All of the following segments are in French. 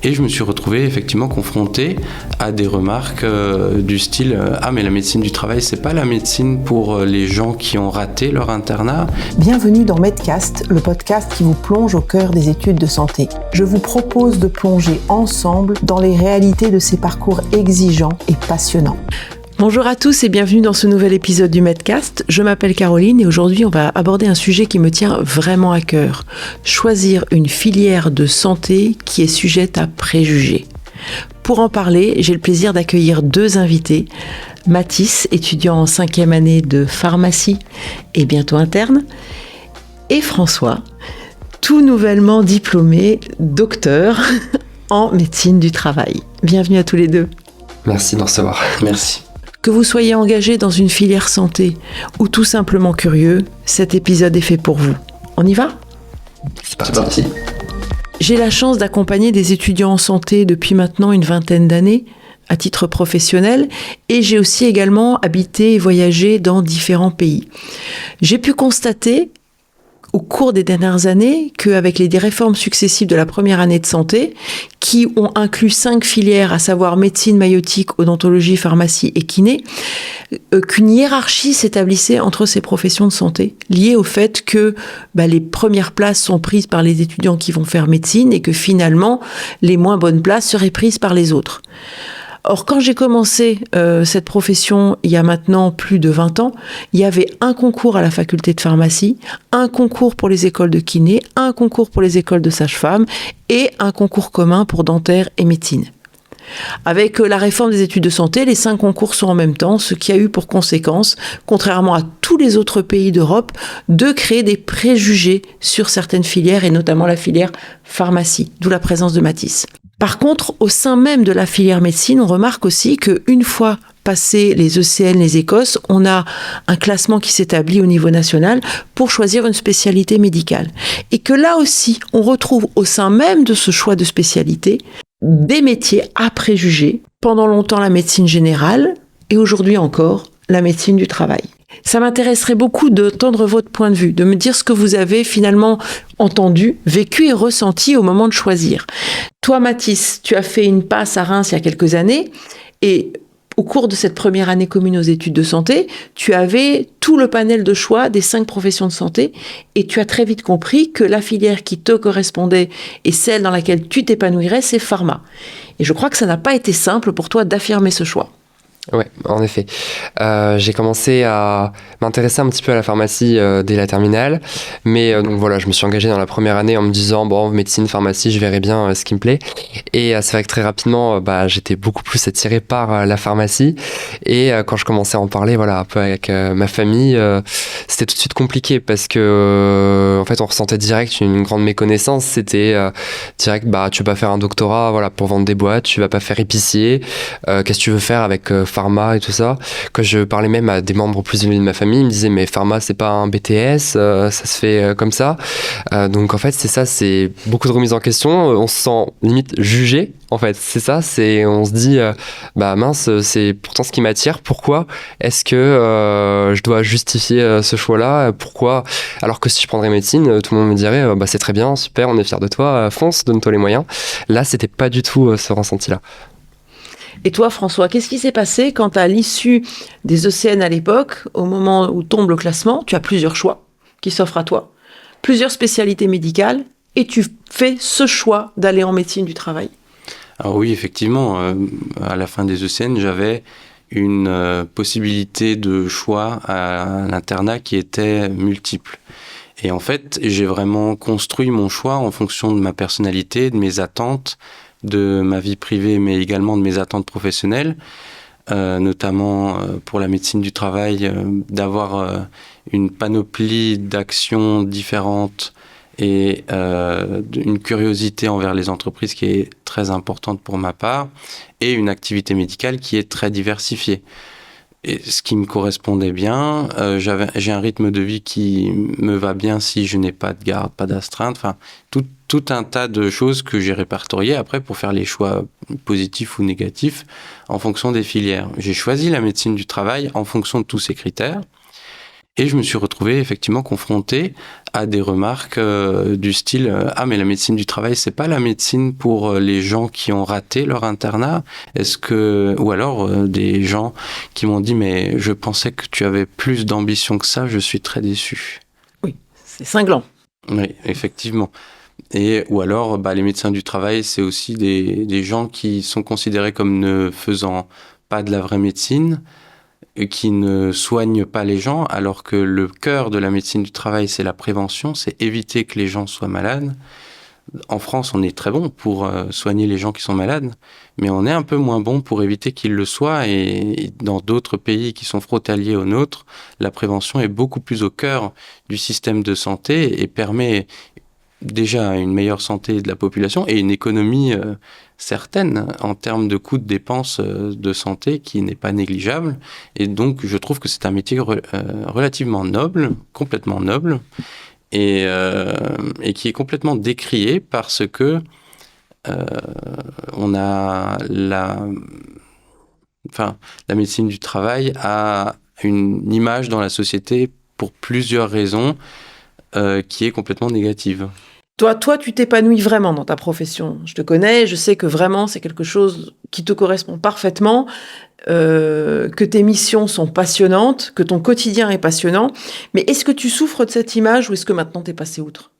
Et je me suis retrouvé effectivement confronté à des remarques du style « Ah mais la médecine du travail, c'est pas la médecine pour les gens qui ont raté leur internat ». Bienvenue dans Medcast, le podcast qui vous plonge au cœur des études de santé. Je vous propose de plonger ensemble dans les réalités de ces parcours exigeants et passionnants. Bonjour à tous et bienvenue dans ce nouvel épisode du Medcast. Je m'appelle Caroline et aujourd'hui on va aborder un sujet qui me tient vraiment à cœur. Choisir une filière de santé qui est sujette à préjugés. Pour en parler, j'ai le plaisir d'accueillir deux invités. Mathis, étudiant en 5e année de pharmacie et bientôt interne. Et François, tout nouvellement diplômé docteur en médecine du travail. Bienvenue à tous les deux. Merci de nous recevoir. Merci. Que vous soyez engagé dans une filière santé ou tout simplement curieux, cet épisode est fait pour vous. On y va ? C'est parti. J'ai la chance d'accompagner des étudiants en santé depuis maintenant une 20aine d'années, à titre professionnel, et j'ai aussi également habité et voyagé dans différents pays. J'ai pu constater au cours des dernières années qu'avec les réformes successives de la première année de santé, qui ont inclus 5 filières, à savoir médecine, maïeutique, odontologie, pharmacie et kiné, qu'une hiérarchie s'établissait entre ces professions de santé, liée au fait que les premières places sont prises par les étudiants qui vont faire médecine et que finalement, les moins bonnes places seraient prises par les autres. Or, quand j'ai commencé cette profession il y a maintenant plus de 20 ans, il y avait un concours à la faculté de pharmacie, un concours pour les écoles de kiné, un concours pour les écoles de sage-femme et un concours commun pour dentaire et médecine. Avec la réforme des études de santé, les 5 concours sont en même temps, ce qui a eu pour conséquence, contrairement à tous les autres pays d'Europe, de créer des préjugés sur certaines filières et notamment la filière pharmacie, d'où la présence de Mathis. Par contre, au sein même de la filière médecine, on remarque aussi qu'une fois passé les ECN, les ECOS, on a un classement qui s'établit au niveau national pour choisir une spécialité médicale. Et que là aussi, on retrouve au sein même de ce choix de spécialité des métiers à préjugés, pendant longtemps la médecine générale et aujourd'hui encore la médecine du travail. Ça m'intéresserait beaucoup d'entendre votre point de vue, de me dire ce que vous avez finalement entendu, vécu et ressenti au moment de choisir. Toi, Mathis, tu as fait une passe à Reims il y a quelques années et au cours de cette première année commune aux études de santé, tu avais tout le panel de choix des 5 professions de santé et tu as très vite compris que la filière qui te correspondait et celle dans laquelle tu t'épanouirais, c'est pharma. Et je crois que ça n'a pas été simple pour toi d'affirmer ce choix. Ouais, en effet. J'ai commencé à m'intéresser un petit peu à la pharmacie dès la terminale, mais donc voilà, je me suis engagé dans la première année en me disant bon, médecine, pharmacie, je verrai bien ce qui me plaît. Et c'est vrai que très rapidement, j'étais beaucoup plus attiré par la pharmacie. Et quand je commençais à en parler, voilà, un peu avec ma famille, c'était tout de suite compliqué parce que en fait, on ressentait direct une grande méconnaissance. C'était direct, tu vas pas faire un doctorat, voilà, pour vendre des boîtes, tu vas pas faire épicier. Qu'est-ce que tu veux faire avec pharma et tout ça. Quand je parlais même à des membres plus élevés de ma famille, ils me disaient mais pharma c'est pas un BTS, ça se fait comme ça. Donc en fait c'est ça, c'est beaucoup de remises en question, on se sent limite jugé en fait, c'est ça, on se dit mince, c'est pourtant ce qui m'attire, pourquoi est-ce que je dois justifier ce choix-là, pourquoi, alors que si je prendrais médecine, tout le monde me dirait c'est très bien, super, on est fiers de toi, fonce, donne-toi les moyens. Là c'était pas du tout ce ressenti-là. Et toi, François, qu'est-ce qui s'est passé quand à l'issue des ECN à l'époque, au moment où tombe le classement, tu as plusieurs choix qui s'offrent à toi, plusieurs spécialités médicales, et tu fais ce choix d'aller en médecine du travail? Alors oui, effectivement, à la fin des ECN, j'avais une possibilité de choix à l'internat qui était multiple. Et en fait, j'ai vraiment construit mon choix en fonction de ma personnalité, de mes attentes, de ma vie privée, mais également de mes attentes professionnelles, notamment pour la médecine du travail, d'avoir une panoplie d'actions différentes et une curiosité envers les entreprises qui est très importante pour ma part, et une activité médicale qui est très diversifiée. Et ce qui me correspondait bien, j'ai un rythme de vie qui me va bien si je n'ai pas de garde, pas d'astreinte, enfin tout un tas de choses que j'ai répertoriées après pour faire les choix positifs ou négatifs en fonction des filières. J'ai choisi la médecine du travail en fonction de tous ces critères. Et je me suis retrouvé effectivement confronté à des remarques du style « Ah, mais la médecine du travail, c'est pas la médecine pour les gens qui ont raté leur internat ?» Ou alors des gens qui m'ont dit « Mais je pensais que tu avais plus d'ambition que ça, je suis très déçu. » Oui, c'est cinglant. Oui, effectivement. Ou alors, les médecins du travail, c'est aussi des gens qui sont considérés comme ne faisant pas de la vraie médecine, qui ne soignent pas les gens, alors que le cœur de la médecine du travail, c'est la prévention, c'est éviter que les gens soient malades. En France, on est très bon pour soigner les gens qui sont malades, mais on est un peu moins bon pour éviter qu'ils le soient. Et dans d'autres pays qui sont frontaliers aux nôtres, la prévention est beaucoup plus au cœur du système de santé et permet déjà une meilleure santé de la population et une économie certaine en termes de coûts de dépenses de santé qui n'est pas négligeable. Et donc, je trouve que c'est un métier relativement noble, complètement noble, et qui est complètement décrié parce que on a la médecine du travail a une image dans la société pour plusieurs raisons qui est complètement négative. Toi, tu t'épanouis vraiment dans ta profession. Je te connais, je sais que vraiment c'est quelque chose qui te correspond parfaitement, que tes missions sont passionnantes, que ton quotidien est passionnant. Mais est-ce que tu souffres de cette image ou est-ce que maintenant t'es passé outre ?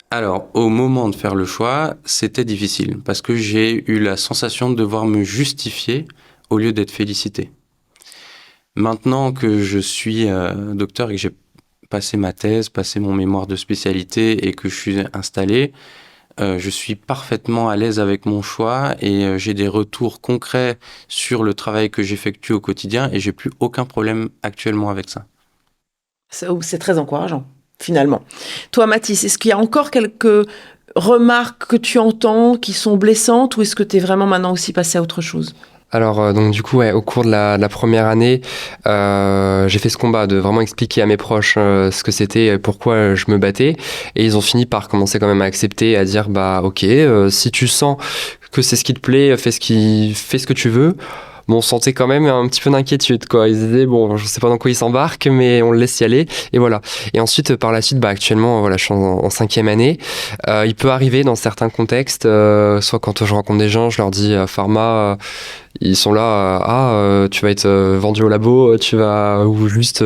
Alors, au moment de faire le choix, c'était difficile parce que j'ai eu la sensation de devoir me justifier au lieu d'être félicité. Maintenant que je suis docteur et que j'ai passé ma thèse, passé mon mémoire de spécialité et que je suis installé, je suis parfaitement à l'aise avec mon choix et j'ai des retours concrets sur le travail que j'effectue au quotidien et j'ai plus aucun problème actuellement avec ça. C'est très encourageant, finalement. Toi, Mathis, est-ce qu'il y a encore quelques remarques que tu entends qui sont blessantes ou est-ce que tu es vraiment maintenant aussi passé à autre chose ? Alors, donc du coup, au cours de la première année, j'ai fait ce combat de vraiment expliquer à mes proches ce que c'était, pourquoi je me battais. Et ils ont fini par commencer quand même à accepter, à dire, ok, si tu sens que c'est ce qui te plaît, fais ce que tu veux. Bon, on sentait quand même un petit peu d'inquiétude, quoi. Ils disaient, bon, je sais pas dans quoi ils s'embarquent, mais on le laisse y aller. Et voilà. Et ensuite, par la suite, actuellement, voilà, je suis en 5e année. Il peut arriver dans certains contextes, soit quand je rencontre des gens, je leur dis, pharma, ils sont là, tu vas être vendu au labo, ou juste,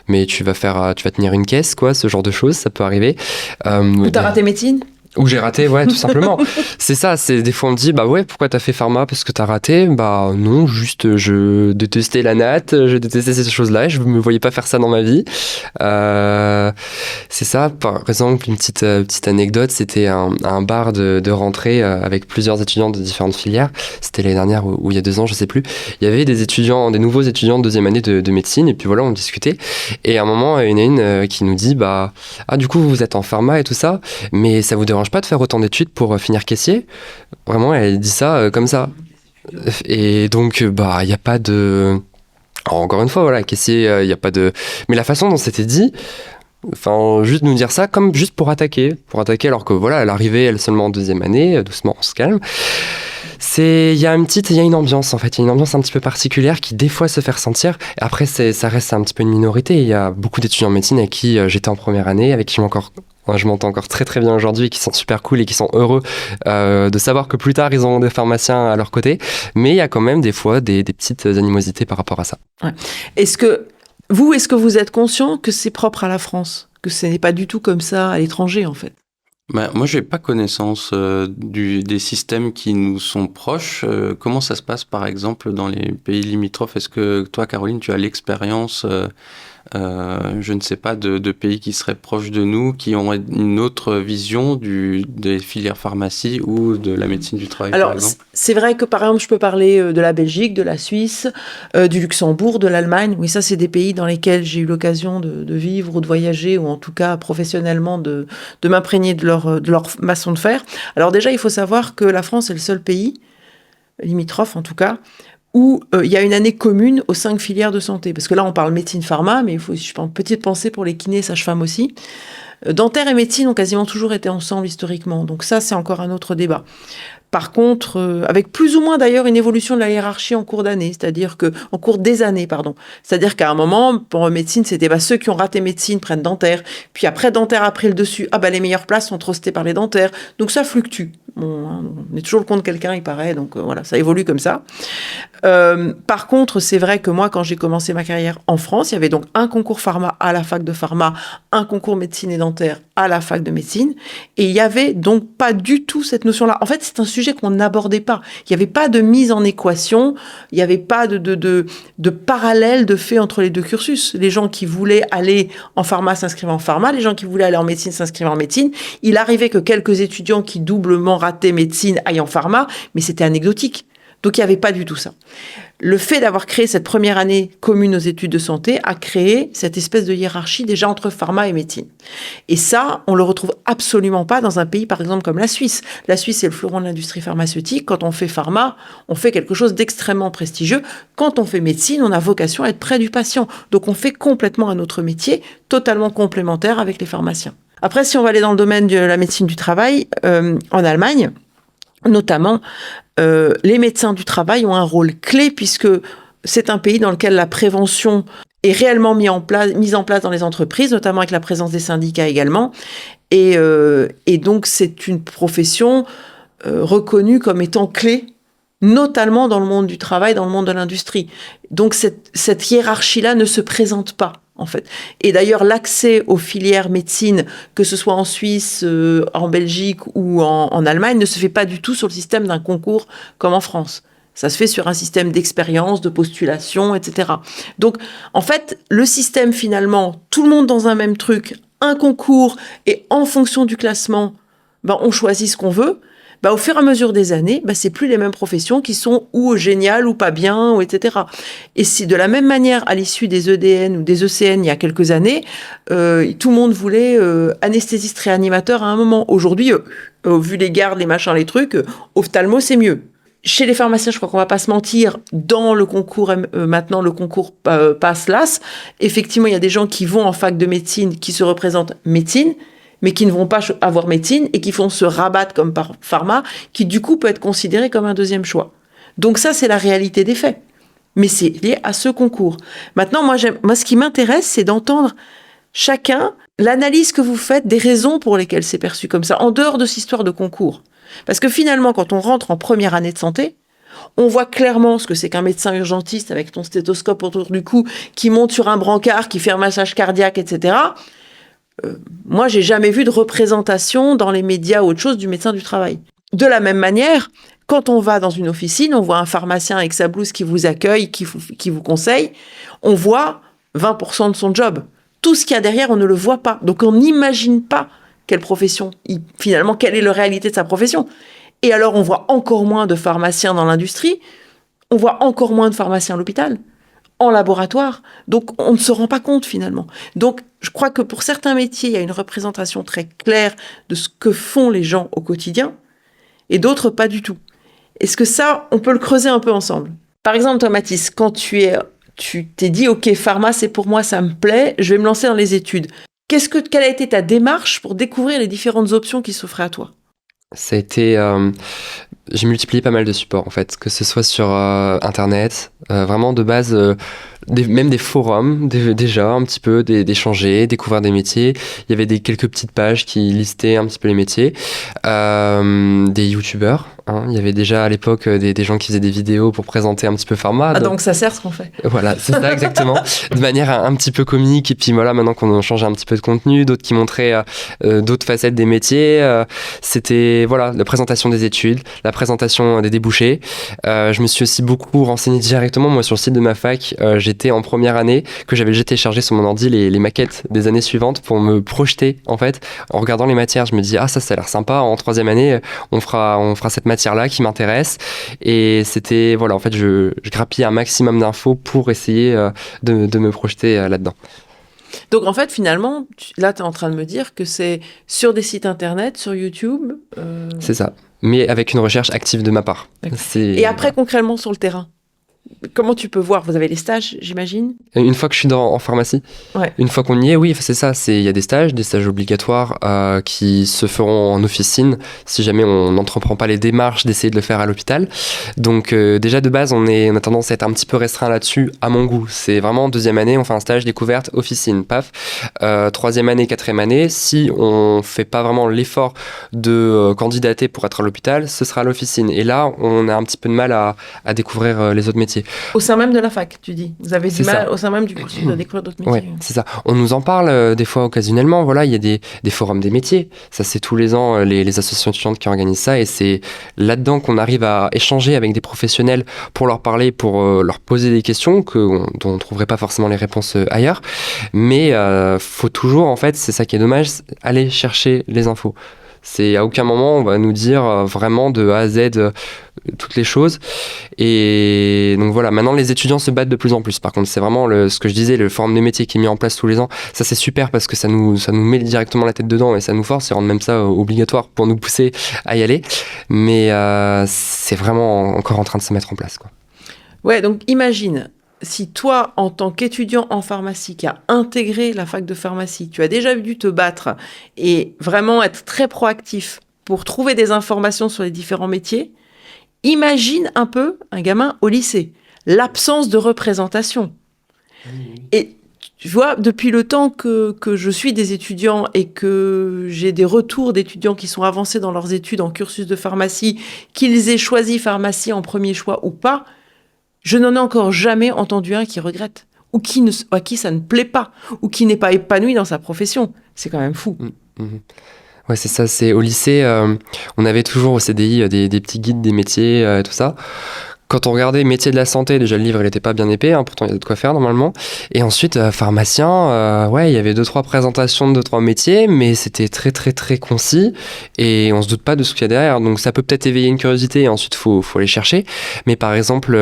mais tu vas tenir une caisse, quoi, ce genre de choses, ça peut arriver. Ou t'as raté médecine ? Ou j'ai raté, ouais, tout simplement. C'est ça, des fois on me dit, pourquoi t'as fait pharma parce que t'as raté ? Non, juste je détestais la natte, je détestais ces choses-là, je me voyais pas faire ça dans ma vie. C'est ça, par exemple, une petite anecdote, c'était un bar de rentrée avec plusieurs étudiants de différentes filières. C'était l'année dernière ou il y a 2 ans, je sais plus. Il y avait des nouveaux étudiants de 2e année de médecine, et puis voilà, on discutait. Et à un moment, il y en a une qui nous dit, du coup, vous êtes en pharma et tout ça, mais ça vous dérange pas de faire autant d'études pour finir caissier ? Vraiment, elle dit ça comme ça. Et donc, il n'y a pas de... Encore une fois, voilà, caissier, il n'y a pas de... Mais la façon dont c'était dit, juste nous dire ça comme juste pour attaquer alors que voilà, elle arrivait, elle seulement en 2e année, doucement, on se calme. Il y a une ambiance en fait, il y a une ambiance un petit peu particulière qui des fois se fait ressentir. Et après, ça reste un petit peu une minorité. Il y a beaucoup d'étudiants en médecine avec qui j'étais en première année, avec qui je m'entends encore très très bien aujourd'hui et qui sont super cool et qui sont heureux de savoir que plus tard ils auront des pharmaciens à leur côté. Mais il y a quand même des fois des petites animosités par rapport à ça. Ouais. Est-ce que vous êtes conscient que c'est propre à la France ? Que ce n'est pas du tout comme ça à l'étranger en fait ? Moi, j'ai pas connaissance des systèmes qui nous sont proches. Comment ça se passe, par exemple, dans les pays limitrophes ? Est-ce que toi, Caroline, tu as l'expérience, je ne sais pas, de pays qui seraient proches de nous, qui ont une autre vision des filières pharmacie ou de la médecine du travail, Alors, par exemple ? c'est vrai que, par exemple, je peux parler de la Belgique, de la Suisse, du Luxembourg, de l'Allemagne. Oui, ça, c'est des pays dans lesquels j'ai eu l'occasion de vivre ou de voyager, ou en tout cas, professionnellement, de m'imprégner de leur façon de faire. Alors déjà, il faut savoir que la France est le seul pays, limitrophe en tout cas, où il y a une année commune aux 5 filières de santé. Parce que là, on parle médecine pharma, mais il faut, je pense, une petite pensée pour les kinés et sages-femmes aussi. Dentaire et médecine ont quasiment toujours été ensemble historiquement. Donc ça, c'est encore un autre débat. Par contre, avec plus ou moins d'ailleurs une évolution de la hiérarchie en cours d'année, en cours des années, pardon. C'est-à-dire qu'à un moment, pour médecine, c'était ceux qui ont raté médecine prennent dentaire, puis après dentaire a pris le dessus. Ah les meilleures places sont trustées par les dentaires. Donc ça fluctue. On est toujours le compte de quelqu'un, il paraît. Donc voilà, ça évolue comme ça. Par contre, c'est vrai que moi, quand j'ai commencé ma carrière en France, il y avait donc un concours pharma à la fac de pharma, un concours médecine et dentaire à la fac de médecine, et il y avait donc pas du tout cette notion-là. En fait, c'est un sujet qu'on n'abordait pas. Il n'y avait pas de mise en équation, il n'y avait pas de parallèle de fait entre les deux cursus. Les gens qui voulaient aller en pharma s'inscrivaient en pharma, les gens qui voulaient aller en médecine s'inscrivaient en médecine. Il arrivait que quelques étudiants qui doublement rataient médecine aillent en pharma, mais c'était anecdotique. Donc, il n'y avait pas du tout ça. Le fait d'avoir créé cette première année commune aux études de santé a créé cette espèce de hiérarchie déjà entre pharma et médecine. Et ça, on le retrouve absolument pas dans un pays, par exemple, comme la Suisse. La Suisse, c'est le fleuron de l'industrie pharmaceutique. Quand on fait pharma, on fait quelque chose d'extrêmement prestigieux. Quand on fait médecine, on a vocation à être près du patient. Donc, on fait complètement un autre métier, totalement complémentaire avec les pharmaciens. Après, si on va aller dans le domaine de la médecine du travail, en Allemagne, notamment, les médecins du travail ont un rôle clé puisque c'est un pays dans lequel la prévention est réellement mise en place dans les entreprises, notamment avec la présence des syndicats également. Et donc, c'est une profession reconnue comme étant clé, notamment dans le monde du travail, dans le monde de l'industrie. Donc, cette hiérarchie-là ne se présente pas, en fait. Et d'ailleurs, l'accès aux filières médecine, que ce soit en Suisse, en Belgique ou en Allemagne, ne se fait pas du tout sur le système d'un concours comme en France. Ça se fait sur un système d'expérience, de postulation, etc. Donc, en fait, le système, finalement, tout le monde dans un même truc, un concours, et en fonction du classement, on choisit ce qu'on veut. Au fur et à mesure des années, c'est plus les mêmes professions qui sont ou géniales ou pas bien, ou etc. Et si de la même manière, à l'issue des EDN ou des ECN il y a quelques années, tout le monde voulait anesthésiste réanimateur à un moment. Aujourd'hui, vu les gardes, les machins, les trucs, ophtalmo, c'est mieux. Chez les pharmaciens, je crois qu'on va pas se mentir, dans le concours, maintenant le concours PASS-LAS, effectivement, il y a des gens qui vont en fac de médecine, qui se représentent médecine, mais qui ne vont pas avoir médecine et qui font se rabattre comme par pharma, qui du coup peut être considéré comme un deuxième choix. Donc ça, c'est la réalité des faits. Mais c'est lié à ce concours. Maintenant, moi, ce qui m'intéresse, c'est d'entendre chacun l'analyse que vous faites des raisons pour lesquelles c'est perçu comme ça, en dehors de cette histoire de concours. Parce que finalement, quand on rentre en première année de santé, on voit clairement ce que c'est qu'un médecin urgentiste avec ton stéthoscope autour du cou, qui monte sur un brancard, qui fait un massage cardiaque, etc. Moi, j'ai jamais vu de représentation dans les médias ou autre chose du médecin du travail. De la même manière, quand on va dans une officine, on voit un pharmacien avec sa blouse qui vous accueille, qui vous conseille, on voit 20% de son job. Tout ce qu'il y a derrière, on ne le voit pas. Donc, on n'imagine pas quelle profession, finalement, quelle est la réalité de sa profession. Et alors, on voit encore moins de pharmaciens dans l'industrie, on voit encore moins de pharmaciens à l'hôpital, en laboratoire. Donc, on ne se rend pas compte, finalement. Donc, je crois que pour certains métiers, il y a une représentation très claire de ce que font les gens au quotidien, et d'autres, pas du tout. Est-ce que ça, on peut le creuser un peu ensemble? Par exemple, toi, Mathis, quand tu t'es dit, OK, pharma, c'est pour moi, ça me plaît, je vais me lancer dans les études. Quelle a été ta démarche pour découvrir les différentes options qui s'offraient à toi? Ça a été... j'ai multiplié pas mal de supports, en fait, que ce soit sur Internet, vraiment de base, même des forums, déjà, un petit peu, d'échanger, découvrir des métiers. Il y avait quelques petites pages qui listaient un petit peu les métiers. Des youtubeurs. Il y avait déjà à l'époque des gens qui faisaient des vidéos pour présenter un petit peu pharma. Donc ça sert ce qu'on fait. Voilà, c'est ça exactement. De manière un petit peu comique. Et puis voilà, maintenant qu'on change un petit peu de contenu, d'autres qui montraient d'autres facettes des métiers. C'était voilà, la présentation des études, la présentation des débouchés. Je me suis aussi beaucoup renseigné directement. Moi, sur le site de ma fac, j'étais en première année, que j'avais déjà téléchargé sur mon ordi les maquettes des années suivantes pour me projeter, en fait. En regardant les matières, je me dis, ça a l'air sympa. En troisième année, on fera cette matière là qui m'intéresse, et c'était voilà, en fait je grappillais un maximum d'infos pour essayer de me projeter là-dedans. Donc en fait finalement là tu es en train de me dire que c'est sur des sites internet, sur YouTube, C'est ça, mais avec une recherche active de ma part. Et après concrètement sur le terrain, Comment tu peux voir? Vous avez les stages, j'imagine? Une fois que je suis en pharmacie, Ouais. une fois qu'on y est, oui, c'est ça. Il y a des stages obligatoires qui se feront en officine si jamais on n'entreprend pas les démarches d'essayer de le faire à l'hôpital. Donc déjà de base, on a tendance à être un petit peu restreint là-dessus, à mon goût. C'est vraiment deuxième année, on fait un stage découverte, officine, paf. Troisième année, quatrième année, si on fait pas vraiment l'effort de candidater pour être à l'hôpital, ce sera à l'officine. Et là, on a un petit peu de mal à découvrir les autres métiers. Au sein même de la fac, tu dis. Vous avez du C'est mal ça. au sein même du cursus de découvrir d'autres métiers. Ouais, c'est ça. On nous en parle des fois occasionnellement. Voilà, il y a des forums des métiers. Ça, c'est tous les ans les associations étudiantes qui organisent ça. Et c'est là-dedans qu'on arrive à échanger avec des professionnels pour leur parler, pour leur poser des questions dont on ne trouverait pas forcément les réponses ailleurs. Mais faut toujours, en fait, c'est ça qui est dommage, aller chercher les infos. C'est à aucun moment on va nous dire vraiment de A à Z toutes les choses. Et donc voilà, maintenant les étudiants se battent de plus en plus. Par contre, c'est vraiment ce que je disais, le forum des métiers qui est mis en place tous les ans. Ça, c'est super parce que ça nous met directement la tête dedans et ça nous force et rend même ça obligatoire pour nous pousser à y aller. Mais c'est vraiment encore en train de se mettre en place, quoi. Ouais, donc imagine, si toi, en tant qu'étudiant en pharmacie qui a intégré la fac de pharmacie, tu as déjà dû te battre et vraiment être très proactif pour trouver des informations sur les différents métiers, imagine un peu un gamin au lycée, l'absence de représentation. Et tu vois, depuis le temps que je suis des étudiants et que j'ai des retours d'étudiants qui sont avancés dans leurs études en cursus de pharmacie, qu'ils aient choisi pharmacie en premier choix ou pas, je n'en ai encore jamais entendu un qui regrette, ou à qui ça ne plaît pas, ou qui n'est pas épanoui dans sa profession. C'est quand même fou. Ouais, c'est ça. C'est au lycée, on avait toujours au CDI des petits guides des métiers et tout ça. Quand on regardait métier de la santé, déjà le livre il était pas bien épais, hein, pourtant il y a de quoi faire normalement. Et ensuite pharmacien, ouais, il y avait 2-3 présentations de 2-3 métiers, mais c'était très très très concis et on se doute pas de ce qu'il y a derrière. Donc ça peut peut-être éveiller une curiosité et ensuite faut aller chercher. Mais par exemple,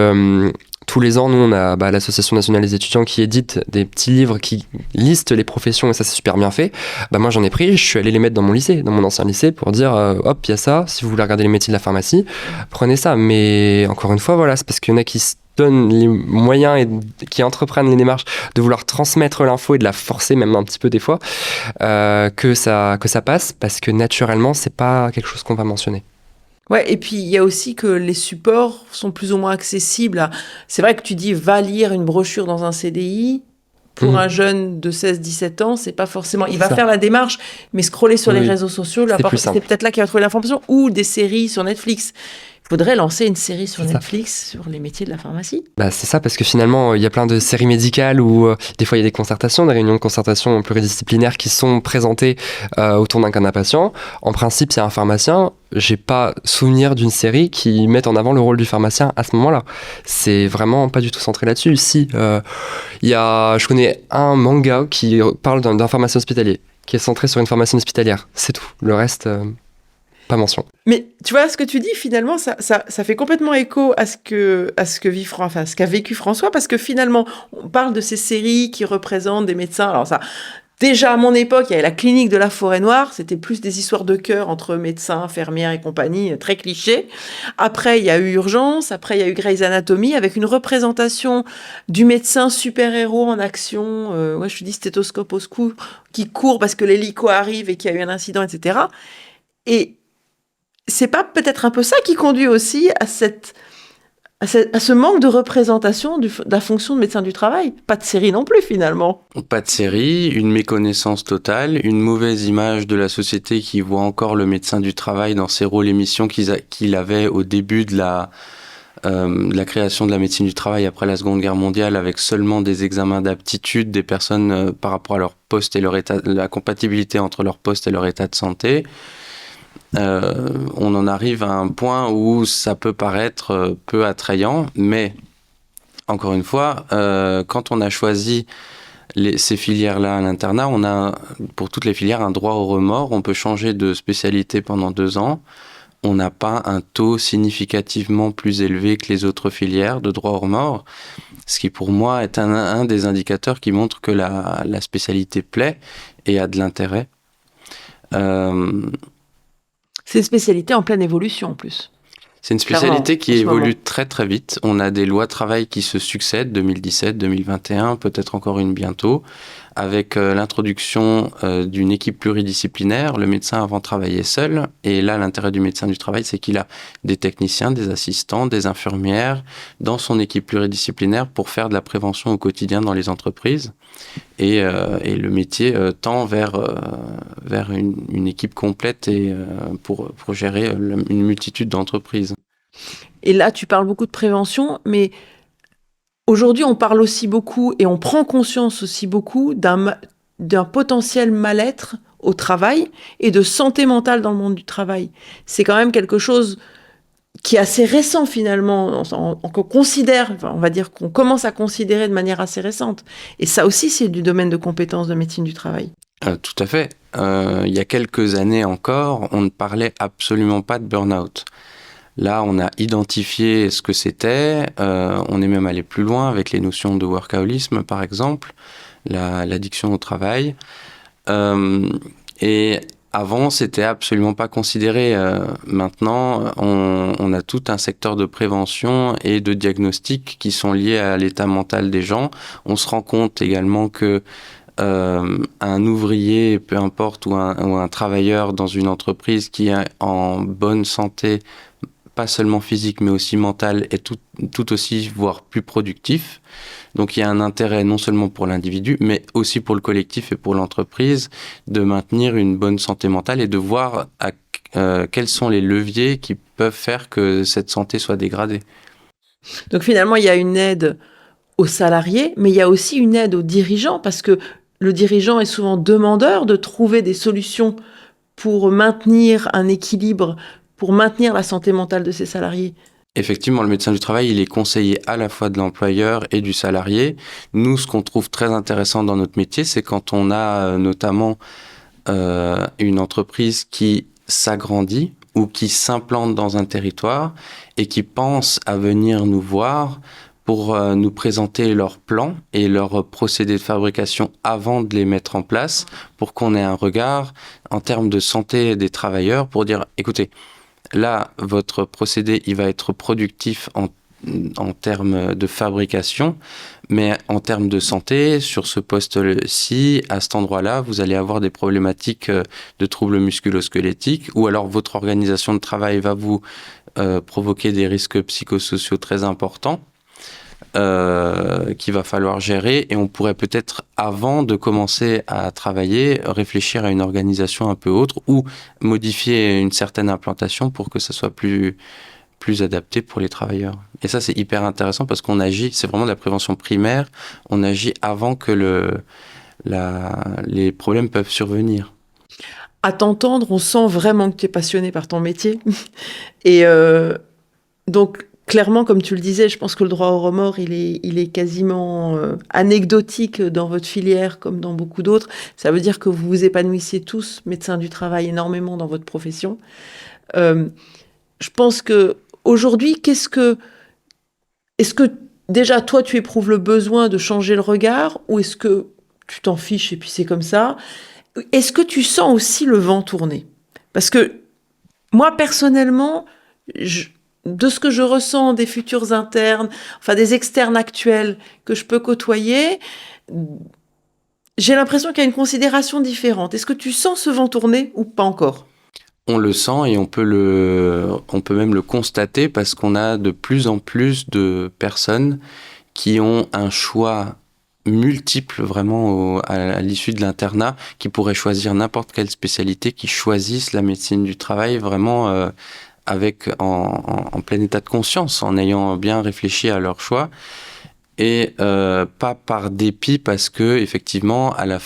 tous les ans, nous, on a l'Association nationale des étudiants qui édite des petits livres qui listent les professions, et ça, c'est super bien fait. Moi, j'en ai pris, je suis allé les mettre dans mon lycée, dans mon ancien lycée, pour dire, hop, il y a ça, si vous voulez regarder les métiers de la pharmacie, prenez ça. Mais encore une fois, voilà, c'est parce qu'il y en a qui se donnent les moyens et qui entreprennent les démarches de vouloir transmettre l'info et de la forcer, même un petit peu des fois, que ça passe, parce que naturellement, c'est pas quelque chose qu'on va mentionner. Ouais, et puis il y a aussi que les supports sont plus ou moins accessibles. C'est vrai que tu dis va lire une brochure dans un CDI. Pour un jeune de 16-17 ans, c'est pas forcément. Il va faire la démarche, mais scroller sur les réseaux sociaux, c'est peut-être là qu'il va trouver l'information, ou des séries sur Netflix. Il faudrait lancer une série sur Netflix sur les métiers de la pharmacie. C'est ça, parce que finalement, il y a plein de séries médicales où des fois il y a des concertations, des réunions de concertation pluridisciplinaires qui sont présentées autour d'un cas d'un patient. En principe, c'est un pharmacien. J'ai pas souvenir d'une série qui mette en avant le rôle du pharmacien à ce moment-là. C'est vraiment pas du tout centré là-dessus. Si, je connais un manga qui parle d'un pharmacien hospitalier, qui est centré sur une pharmacienne hospitalière. C'est tout. Le reste... pas mention. Mais tu vois, ce que tu dis, finalement, ça fait complètement écho à ce qu'a vécu François, parce que finalement, on parle de ces séries qui représentent des médecins. Alors ça, déjà à mon époque, il y avait la clinique de la Forêt-Noire, c'était plus des histoires de cœur entre médecins, infirmières et compagnie, très cliché. Après, il y a eu Urgence, après il y a eu Grey's Anatomy, avec une représentation du médecin super-héros en action, je te dis stéthoscope au secours, qui court parce que l'hélico arrive et qu'il y a eu un incident, etc. Et c'est pas peut-être un peu ça qui conduit aussi à ce manque de représentation de la fonction de médecin du travail? Pas de série non plus, finalement. Pas de série, une méconnaissance totale, une mauvaise image de la société qui voit encore le médecin du travail dans ses rôles et missions qu'il avait au début de la création de la médecine du travail après la Seconde Guerre mondiale, avec seulement des examens d'aptitude des personnes par rapport à leur poste et leur état, la compatibilité entre leur poste et leur état de santé. On en arrive à un point où ça peut paraître peu attrayant, mais encore une fois, quand on a choisi ces filières-là à l'internat, on a pour toutes les filières un droit au remords. On peut changer de spécialité pendant 2 ans. On n'a pas un taux significativement plus élevé que les autres filières de droit au remords, ce qui pour moi est un des indicateurs qui montre que la spécialité plaît et a de l'intérêt. C'est une spécialité en pleine évolution en plus. C'est une spécialité qui en ce évolue moment. très très vite. On a des lois de travail qui se succèdent, 2017, 2021, peut-être encore une bientôt, avec l'introduction d'une équipe pluridisciplinaire. Le médecin avant travaillait seul, et là l'intérêt du médecin du travail, c'est qu'il a des techniciens, des assistants, des infirmières dans son équipe pluridisciplinaire pour faire de la prévention au quotidien dans les entreprises. Et le métier tend vers une équipe complète et pour gérer une multitude d'entreprises. Et là, tu parles beaucoup de prévention, mais aujourd'hui, on parle aussi beaucoup et on prend conscience aussi beaucoup d'un potentiel mal-être au travail et de santé mentale dans le monde du travail. C'est quand même quelque chose qui est assez récent finalement, qu'on considère, enfin, on va dire qu'on commence à considérer de manière assez récente. Et ça aussi, c'est du domaine de compétences de médecine du travail. Tout à fait. Il y a quelques années encore, on ne parlait absolument pas de burn-out. Là, on a identifié ce que c'était. On est même allé plus loin avec les notions de workaholisme, par exemple, l'addiction au travail. Et avant, c'était absolument pas considéré. Maintenant, on a tout un secteur de prévention et de diagnostic qui sont liés à l'état mental des gens. On se rend compte également que un ouvrier, peu importe, ou un travailleur dans une entreprise qui est en bonne santé, pas seulement physique, mais aussi mentale, est tout aussi, voire plus productif. Donc il y a un intérêt non seulement pour l'individu, mais aussi pour le collectif et pour l'entreprise de maintenir une bonne santé mentale et de voir quels sont les leviers qui peuvent faire que cette santé soit dégradée. Donc finalement, il y a une aide aux salariés, mais il y a aussi une aide aux dirigeants, parce que le dirigeant est souvent demandeur de trouver des solutions pour maintenir un équilibre, pour maintenir la santé mentale de ses salariés. Effectivement, le médecin du travail, il est conseiller à la fois de l'employeur et du salarié. Nous, ce qu'on trouve très intéressant dans notre métier, c'est quand on a notamment une entreprise qui s'agrandit ou qui s'implante dans un territoire et qui pense à venir nous voir pour nous présenter leurs plans et leurs procédés de fabrication avant de les mettre en place, pour qu'on ait un regard en termes de santé des travailleurs, pour dire, écoutez, là, votre procédé, il va être productif en termes de fabrication, mais en termes de santé, sur ce poste-ci, à cet endroit-là, vous allez avoir des problématiques de troubles musculo-squelettiques, ou alors votre organisation de travail va vous provoquer des risques psychosociaux très importants qu'il va falloir gérer, et on pourrait peut-être, avant de commencer à travailler, réfléchir à une organisation un peu autre ou modifier une certaine implantation pour que ça soit plus adapté pour les travailleurs. Et ça, c'est hyper intéressant parce qu'on agit, c'est vraiment de la prévention primaire, on agit avant que les problèmes peuvent survenir. À t'entendre, on sent vraiment que tu es passionné par ton métier. Et donc, clairement, comme tu le disais, je pense que le droit au remords, il est quasiment anecdotique dans votre filière comme dans beaucoup d'autres. Ça veut dire que vous vous épanouissez tous, médecins du travail, énormément dans votre profession. Je pense que aujourd'hui, est-ce que déjà toi, tu éprouves le besoin de changer le regard, ou est-ce que tu t'en fiches et puis c'est comme ça? Est-ce que tu sens aussi le vent tourner? Parce que moi, personnellement, de ce que je ressens des futurs internes, enfin des externes actuels que je peux côtoyer, j'ai l'impression qu'il y a une considération différente. Est-ce que tu sens ce vent tourner ou pas encore? On le sent et on peut même le constater parce qu'on a de plus en plus de personnes qui ont un choix multiple vraiment à l'issue de l'internat, qui pourraient choisir n'importe quelle spécialité, qui choisissent la médecine du travail vraiment en plein état de conscience, en ayant bien réfléchi à leur choix. Et pas par dépit, parce que effectivement à la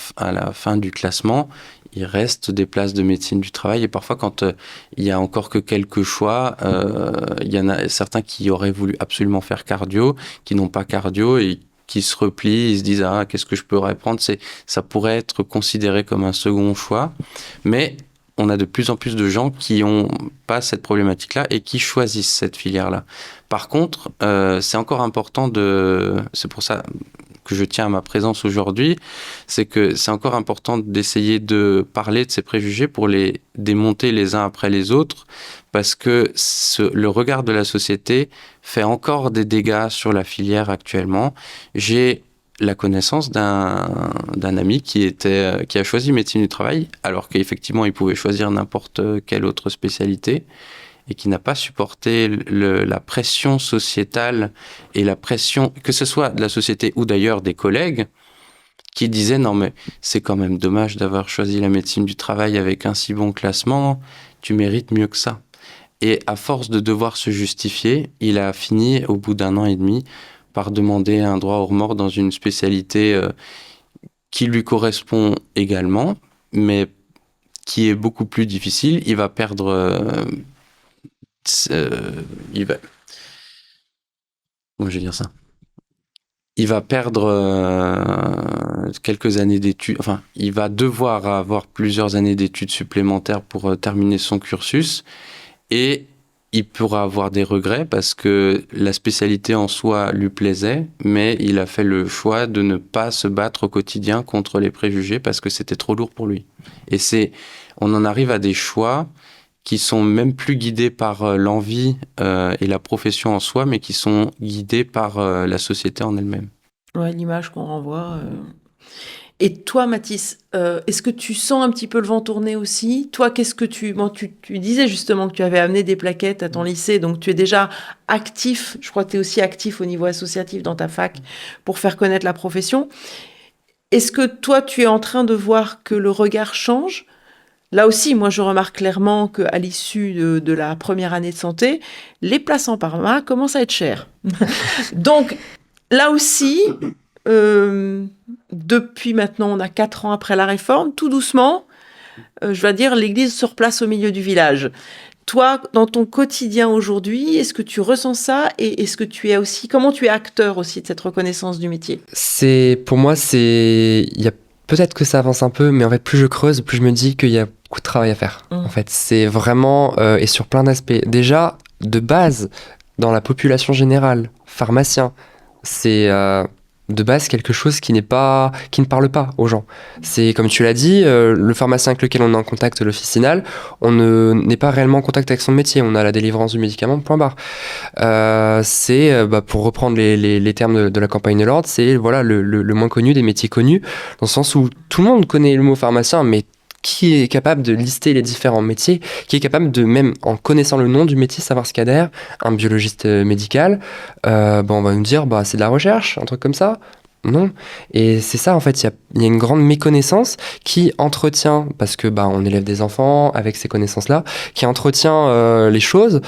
fin du classement, il reste des places de médecine du travail, et parfois quand il y a encore que quelques choix, il y en a certains qui auraient voulu absolument faire cardio, qui n'ont pas cardio et qui se replient, ils se disent qu'est-ce que je pourrais prendre, ça pourrait être considéré comme un second choix, mais on a de plus en plus de gens qui n'ont pas cette problématique-là et qui choisissent cette filière-là. Par contre, c'est encore important c'est pour ça que je tiens à ma présence aujourd'hui, c'est que c'est encore important d'essayer de parler de ces préjugés pour les démonter les uns après les autres, parce que le regard de la société fait encore des dégâts sur la filière actuellement. J'ai la connaissance d'un ami qui a choisi médecine du travail, alors qu'effectivement, il pouvait choisir n'importe quelle autre spécialité, et qui n'a pas supporté la pression sociétale et la pression, que ce soit de la société ou d'ailleurs des collègues, qui disaient non mais c'est quand même dommage d'avoir choisi la médecine du travail avec un si bon classement, tu mérites mieux que ça. Et à force de devoir se justifier, il a fini au bout d'1 an et demi par demander un droit au remords dans une spécialité qui lui correspond également, mais qui est beaucoup plus difficile. Il va perdre... Comment je vais dire ça ? Il va perdre quelques années d'études, enfin, il va devoir avoir plusieurs années d'études supplémentaires pour terminer son cursus, et il pourra avoir des regrets parce que la spécialité en soi lui plaisait, mais il a fait le choix de ne pas se battre au quotidien contre les préjugés parce que c'était trop lourd pour lui. Et on en arrive à des choix qui sont même plus guidés par l'envie et la profession en soi, mais qui sont guidés par la société en elle-même. Ouais, l'image qu'on renvoie. Et toi, Mathis, est-ce que tu sens un petit peu le vent tourner aussi ? Toi, qu'est-ce que tu disais justement que tu avais amené des plaquettes à ton lycée, donc tu es déjà actif, je crois que tu es aussi actif au niveau associatif dans ta fac pour faire connaître la profession. Est-ce que toi, tu es en train de voir que le regard change ? Là aussi, moi, je remarque clairement qu'à l'issue de la première année de santé, les places en pharma commencent à être chères. Donc, là aussi, depuis maintenant, on a 4 ans après la réforme, tout doucement, je vais dire, l'église se replace au milieu du village. Toi, dans ton quotidien aujourd'hui, est-ce que tu ressens ça et est-ce que tu es aussi, comment tu es acteur aussi de cette reconnaissance du métier ? Pour moi, il y a peut-être que ça avance un peu, mais en fait, plus je creuse, plus je me dis qu'il y a beaucoup de travail à faire. En fait, c'est vraiment, et sur plein d'aspects. Déjà, de base, dans la population générale, pharmacien, c'est de base quelque chose qui ne parle pas aux gens. C'est, comme tu l'as dit, le pharmacien avec lequel on est en contact, l'officinal, on n'est pas réellement en contact avec son métier. On a la délivrance du médicament, point barre. Pour reprendre les termes de la campagne de l'ordre, c'est voilà, le moins connu des métiers connus, dans le sens où tout le monde connaît le mot pharmacien, mais qui est capable de lister les différents métiers, qui est capable de, même en connaissant le nom du métier, savoir ce qu'il y a derrière. Un biologiste médical, on va nous dire, c'est de la recherche, un truc comme ça. Non. Et c'est ça, en fait, il y a une grande méconnaissance qui entretient, parce que on élève des enfants avec ces connaissances-là, qui entretient les choses,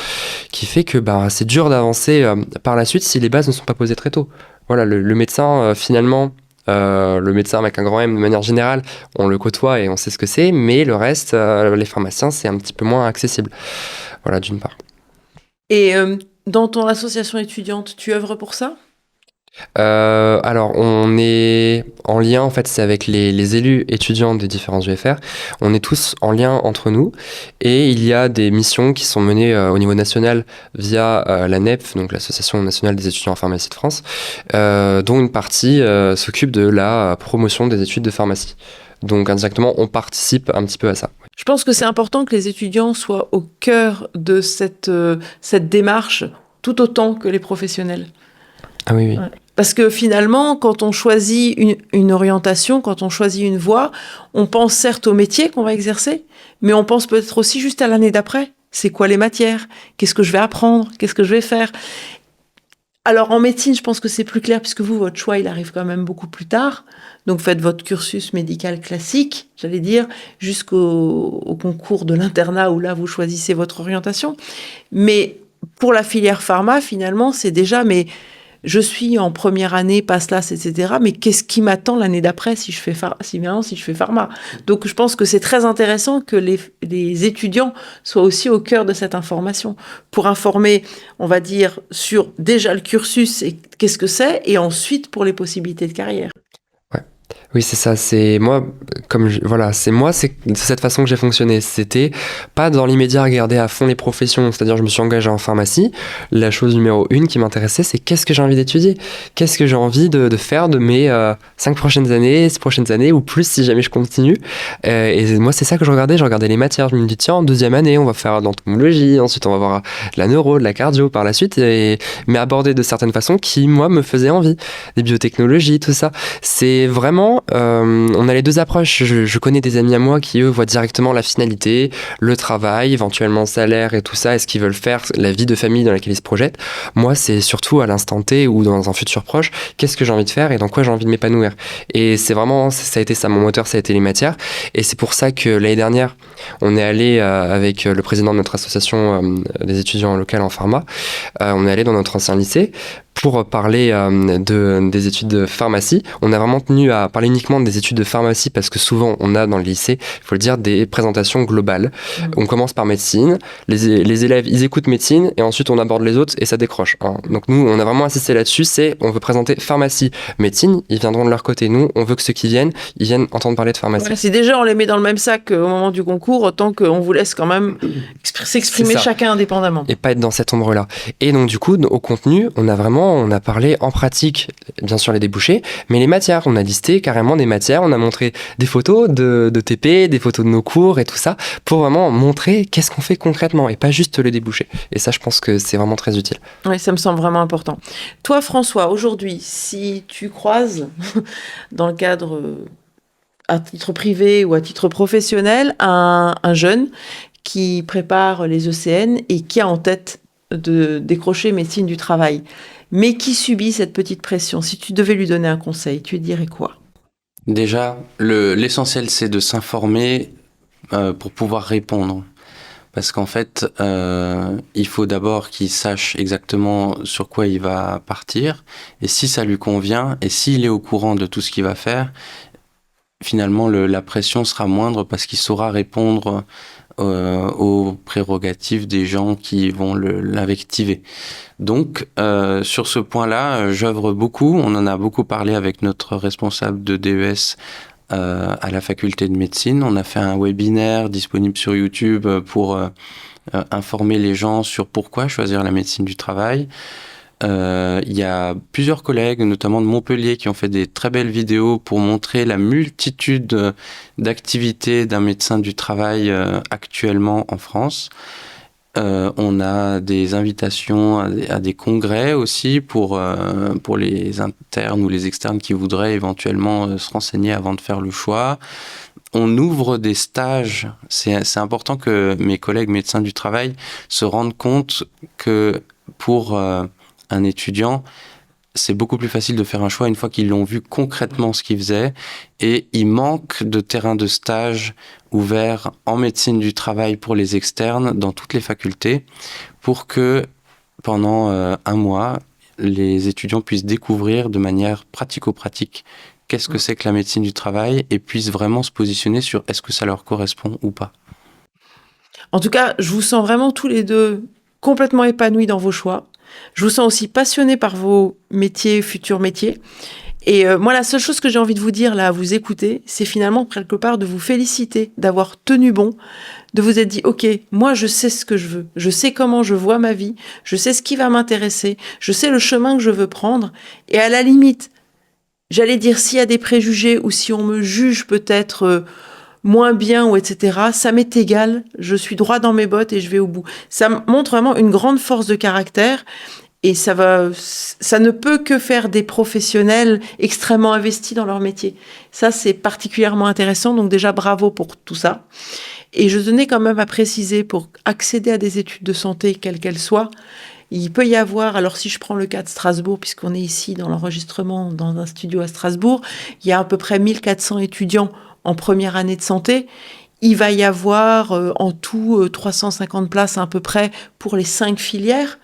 qui fait que c'est dur d'avancer par la suite si les bases ne sont pas posées très tôt. Voilà, le médecin, finalement... le médecin avec un grand M, de manière générale, on le côtoie et on sait ce que c'est, mais le reste, les pharmaciens, c'est un petit peu moins accessible. Voilà, d'une part. Et dans ton association étudiante, tu œuvres pour ça ? Alors, on est en lien, en fait, c'est avec les élus étudiants des différents UFR. On est tous en lien entre nous et il y a des missions qui sont menées au niveau national via la NEPF, donc l'Association nationale des étudiants en pharmacie de France, dont une partie s'occupe de la promotion des études de pharmacie. Donc, indirectement, on participe un petit peu à ça. Je pense que c'est important que les étudiants soient au cœur de cette démarche, tout autant que les professionnels. Ah oui. Ouais. Parce que finalement, quand on choisit une orientation, quand on choisit une voie, on pense certes au métier qu'on va exercer, mais on pense peut-être aussi juste à l'année d'après. C'est quoi les matières ? Qu'est-ce que je vais apprendre ? Qu'est-ce que je vais faire ? Alors en médecine, je pense que c'est plus clair puisque vous, votre choix, il arrive quand même beaucoup plus tard. Donc faites votre cursus médical classique, j'allais dire, jusqu'au concours de l'internat où là, vous choisissez votre orientation. Mais pour la filière pharma, finalement, c'est déjà... je suis en première année, passe là, etc. Mais qu'est-ce qui m'attend l'année d'après si je fais pharma ? Donc, je pense que c'est très intéressant que les étudiants soient aussi au cœur de cette information pour informer, on va dire, sur déjà le cursus et qu'est-ce que c'est, et ensuite pour les possibilités de carrière. Oui, c'est ça. C'est moi, c'est de cette façon que j'ai fonctionné. C'était pas dans l'immédiat regarder à fond les professions. C'est-à-dire, je me suis engagé en pharmacie. La chose numéro 1 qui m'intéressait, c'est qu'est-ce que j'ai envie d'étudier? Qu'est-ce que j'ai envie de faire de mes 5 prochaines années, 6 prochaines années, ou plus si jamais je continue. Et moi, c'est ça que je regardais. Je regardais les matières. Je me dis, tiens, en 2e année, on va faire de l'entomologie. Ensuite, on va voir de la neuro, de la cardio par la suite. Mais aborder de certaines façons qui, moi, me faisaient envie. Des biotechnologies, tout ça. C'est vraiment... on a les deux approches. Je connais des amis à moi qui, eux, voient directement la finalité, le travail, éventuellement salaire et tout ça, et ce qu'ils veulent faire, la vie de famille dans laquelle ils se projettent. Moi, c'est surtout à l'instant T ou dans un futur proche, qu'est-ce que j'ai envie de faire et dans quoi j'ai envie de m'épanouir. Et c'est vraiment, ça a été ça, mon moteur, ça a été les matières. Et c'est pour ça que l'année dernière, on est allé avec le président de notre association des étudiants locaux en pharma, on est allé dans notre ancien lycée pour parler des études de pharmacie. On a vraiment tenu à parler uniquement des études de pharmacie parce que souvent on a dans le lycée, il faut le dire, des présentations globales. On commence par médecine, les élèves ils écoutent médecine et ensuite on aborde les autres et ça décroche. Hein. Donc nous on a vraiment insisté là-dessus, on veut présenter pharmacie, médecine, ils viendront de leur côté. Nous on veut que ceux qui viennent, ils viennent entendre parler de pharmacie. Ouais, si déjà on les met dans le même sac au moment du concours, autant qu'on vous laisse quand même s'exprimer chacun indépendamment. Et pas être dans cette ombre-là. Et donc du coup, au contenu, on a parlé en pratique, bien sûr les débouchés, mais les matières. On a listé carrément des matières, on a montré des photos de TP, des photos de nos cours et tout ça, pour vraiment montrer qu'est-ce qu'on fait concrètement et pas juste les débouchés. Et ça, je pense que c'est vraiment très utile. Oui, ça me semble vraiment important. Toi, François, aujourd'hui, si tu croises dans le cadre à titre privé ou à titre professionnel un jeune qui prépare les ECN et qui a en tête de décrocher médecine du travail, mais qui subit cette petite pression, si tu devais lui donner un conseil, tu lui dirais quoi? Déjà, l'essentiel, c'est de s'informer pour pouvoir répondre. Parce qu'en fait, il faut d'abord qu'il sache exactement sur quoi il va partir, et si ça lui convient, et s'il est au courant de tout ce qu'il va faire, finalement, la pression sera moindre parce qu'il saura répondre aux prérogatives des gens qui vont l'invectiver. Donc, sur ce point-là, j'œuvre beaucoup. On en a beaucoup parlé avec notre responsable de DES à la faculté de médecine. On a fait un webinaire disponible sur YouTube pour informer les gens sur pourquoi choisir la médecine du travail. Il y a plusieurs collègues, notamment de Montpellier, qui ont fait des très belles vidéos pour montrer la multitude d'activités d'un médecin du travail actuellement en France. On a des invitations à des congrès aussi pour les internes ou les externes qui voudraient éventuellement se renseigner avant de faire le choix. On ouvre des stages. C'est important que mes collègues médecins du travail se rendent compte que pour un étudiant, c'est beaucoup plus facile de faire un choix une fois qu'ils l'ont vu concrètement ce qu'ils faisaient, et il manque de terrains de stage ouverts en médecine du travail pour les externes dans toutes les facultés pour que pendant un mois, les étudiants puissent découvrir de manière pratico-pratique qu'est-ce que c'est que la médecine du travail et puissent vraiment se positionner sur est-ce que ça leur correspond ou pas. En tout cas, je vous sens vraiment tous les deux complètement épanouis dans vos choix. Je vous sens aussi passionnés par vos métiers, futurs métiers. Et moi, la seule chose que j'ai envie de vous dire, là, à vous écouter, c'est finalement, quelque part, de vous féliciter d'avoir tenu bon, de vous être dit, OK, moi, je sais ce que je veux. Je sais comment je vois ma vie. Je sais ce qui va m'intéresser. Je sais le chemin que je veux prendre. Et à la limite, j'allais dire, s'il y a des préjugés ou si on me juge peut-être moins bien ou etc., ça m'est égal, je suis droit dans mes bottes et je vais au bout. Ça montre vraiment une grande force de caractère et ça ne peut que faire des professionnels extrêmement investis dans leur métier. Ça, c'est particulièrement intéressant, donc déjà bravo pour tout ça. Et je tenais quand même à préciser, pour accéder à des études de santé, quelles qu'elles soient, il peut y avoir, alors si je prends le cas de Strasbourg, puisqu'on est ici dans l'enregistrement, dans un studio à Strasbourg, il y a à peu près 1400 étudiants en première année de santé. Il va y avoir en tout 350 places à peu près pour les 5 filières.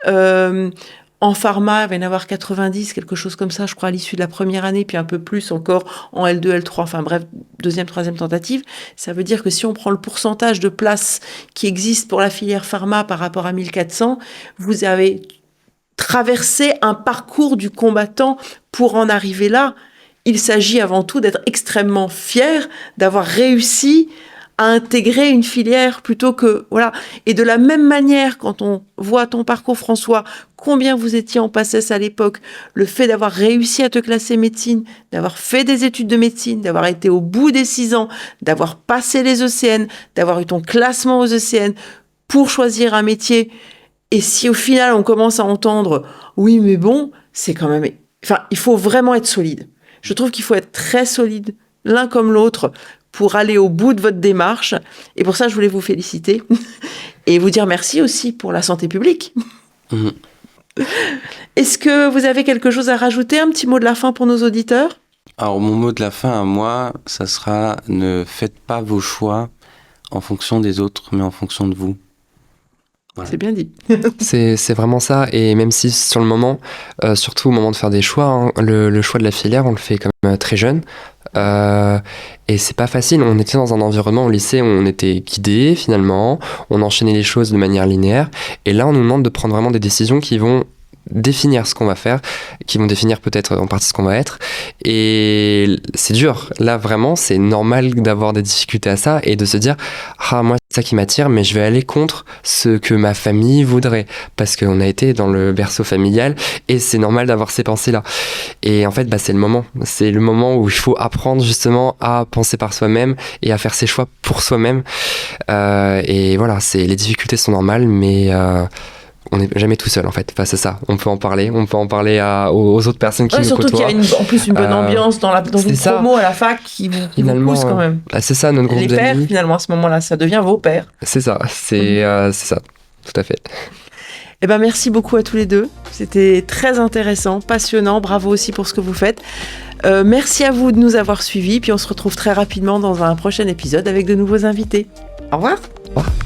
En pharma, il va y en avoir 90, quelque chose comme ça, je crois, à l'issue de la première année, puis un peu plus encore en L2, L3, enfin bref, deuxième, troisième tentative. Ça veut dire que si on prend le pourcentage de places qui existent pour la filière pharma par rapport à 1400, vous avez traversé un parcours du combattant pour en arriver là. il s'agit avant tout d'être extrêmement fier d'avoir réussi à intégrer une filière plutôt que... Voilà. Et de la même manière, quand on voit ton parcours, François, combien vous étiez en PACES à l'époque, le fait d'avoir réussi à te classer médecine, d'avoir fait des études de médecine, d'avoir été au bout des 6 ans, d'avoir passé les ECN, d'avoir eu ton classement aux ECN pour choisir un métier. Et si au final, on commence à entendre « oui, mais bon, c'est quand même... » Enfin, il faut vraiment être solide. Je trouve qu'il faut être très solide, l'un comme l'autre, pour aller au bout de votre démarche. Et pour ça, je voulais vous féliciter et vous dire merci aussi pour la santé publique. Mmh. Est-ce que vous avez quelque chose à rajouter, un petit mot de la fin pour nos auditeurs ? Alors, mon mot de la fin à moi, ça sera « ne faites pas vos choix en fonction des autres, mais en fonction de vous ». Voilà. C'est bien dit. C'est vraiment ça. Et même si sur le moment, surtout au moment de faire des choix, hein, le choix de la filière, on le fait quand même très jeune. Et c'est pas facile. On était dans un environnement au lycée où on était guidé finalement, on enchaînait les choses de manière linéaire. Et là, on nous demande de prendre vraiment des décisions qui vont définir ce qu'on va faire, qui vont définir peut-être en partie ce qu'on va être. Et c'est dur. Là, vraiment, c'est normal d'avoir des difficultés à ça et de se dire « Ah, moi, c'est ça qui m'attire, mais je vais aller contre ce que ma famille voudrait. » Parce qu'on a été dans le berceau familial et c'est normal d'avoir ces pensées-là. Et en fait, bah, c'est le moment. C'est le moment où il faut apprendre justement à penser par soi-même et à faire ses choix pour soi-même. Et voilà, les difficultés sont normales, mais... on n'est jamais tout seul en fait face à ça. On peut en parler aux autres personnes qui nous côtoient. Surtout qu'il y a en plus une bonne ambiance dans une promo à la fac qui vous pousse quand même. C'est ça, notre groupe d'amis. Les pères, finalement, à ce moment-là, ça devient vos pères. C'est ça, c'est ça, tout à fait. Eh ben, merci beaucoup à tous les deux. C'était très intéressant, passionnant. Bravo aussi pour ce que vous faites. Merci à vous de nous avoir suivis. Puis on se retrouve très rapidement dans un prochain épisode avec de nouveaux invités. Au revoir. Au revoir.